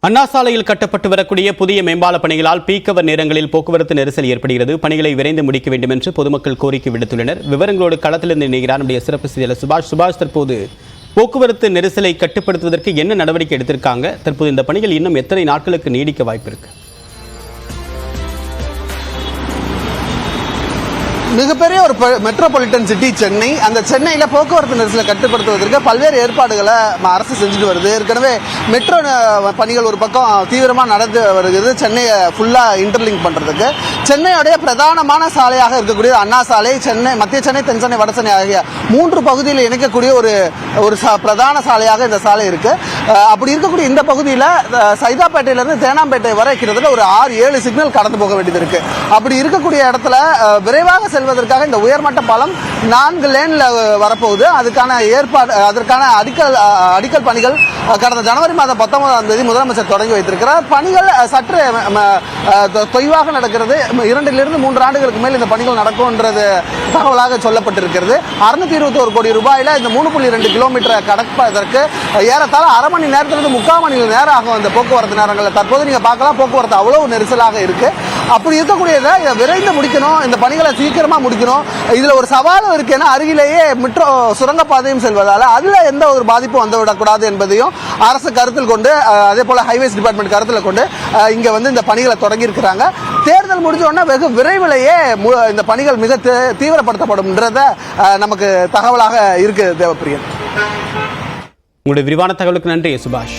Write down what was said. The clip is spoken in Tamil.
அண்ணா சாலையில் கட்டப்பட்டு வரக்கூடிய புதிய மேம்பால பணிகளால் பீக் அவர் நேரங்களில் போக்குவரத்து நெரிசல் ஏற்படுகிறது. பணிகளை விரைந்து முடிக்க வேண்டும் என்று பொதுமக்கள் கோரிக்கை விடுத்துள்ளனர். விவரங்களோடு களத்திலிருந்து இணைகிறார் நம்முடைய சிறப்பு செய்தியாளர் சுபாஷ். தற்போது போக்குவரத்து நெரிசலை கட்டுப்படுத்துவதற்கு என்ன நடவடிக்கை எடுத்திருக்காங்க? தற்போது இந்த பணிகள் இன்னும் எத்தனை நாட்களுக்கு நீடிக்க வாய்ப்பு இருக்கு? மிகப்பெரிய ஒரு மெட்ரோபாலிட்டன் சிட்டி சென்னை. அந்த சென்னையில் போக்குவரத்து நெரிசலை கட்டுப்படுத்துவதற்கு பல்வேறு ஏற்பாடுகளை அரசு செஞ்சுட்டு வருது. ஏற்கனவே மெட்ரோ பணிகள் ஒரு பக்கம் தீவிரமாக நடந்து வருகிறது. சென்னையை ஃபுல்லாக இன்டர்லிங்க் பண்ணுறதுக்கு சென்னையுடைய பிரதானமான சாலையாக இருக்கக்கூடிய அண்ணா சாலை, சென்னை மத்திய சென்னை, தென் சென்னை, வட சென்னை ஆகிய 3 பகுதியில் இணைக்கக்கூடிய ஒரு பிரதான சாலையாக இந்த சாலை இருக்கு. அப்படி இருக்கக்கூடிய இந்த பகுதியில் சைதாப்பேட்டையிலிருந்து தேனாம்பேட்டை வரை கிட்டத்தட்ட ஒரு 6-7 சிக்னல் கடந்து போக வேண்டியது இருக்கு. அப்படி இருக்கக்கூடிய இடத்துல விரைவாக செல்வதற்காக இந்த உயர்மட்ட பாலம் 4 லேன்ல வரப்போகுது. அதற்கான அடிக்கல் பணிகள் கடந்த ஜனவரி மாதம் 19ஆம் தேதி முதலமைச்சர் தொடங்கி வைத்திருக்கிறார். பணிகள் சற்று தொய்வாக நடக்கிறது. 2-3 ஆண்டுகளுக்கு மேல் இந்த பணிகள் நடக்கும்ன்றது தகவலாக சொல்லப்பட்டிருக்கிறது. 621 கோடி ரூபாயில இந்த 3.2 கிலோமீட்டர் கடப்பதற்கு ஏறத்தாழ அரை மணி நேரத்திலிருந்து 3/4 மணி நேரம் ஆகும் இந்த போக்குவரத்து நேரங்களில். தற்போது நீங்க பார்க்கலாம், போக்குவரத்து அவ்வளவு நெரிசலாக இருக்கு. அப்படி இருக்கக்கூடியதை விரைந்து முடிக்கணும், இந்த பணிகளை சீக்கிரமா முடிக்கணும். இதுல ஒரு சவாலும் இருக்கு. ஏன்னா அருகிலேயே மெட்ரோ சுரங்கப்பாதையும் செல்வதால அதுல எந்த ஒரு பாதிப்பும் வந்துவிடக்கூடாது என்பதையும் அரசு கருத்தில் கொண்டு, அதே போல ஹைவேஸ் டிபார்ட்மெண்ட் கருத்தில் கொண்டு இங்க இந்த பணிகளை தொடங்கி இருக்கிறாங்க. தேர்தல் முடிஞ்ச உடனே வெகு விரைவிலேயே இந்த பணிகள் மிக தீவிரப்படுத்தப்படும்ன்றத நமக்கு தகவலாக இருக்கு. தேவப்பிரியன், உங்களுடைய விரிவான தகவலுக்கு நன்றி சுபாஷ்.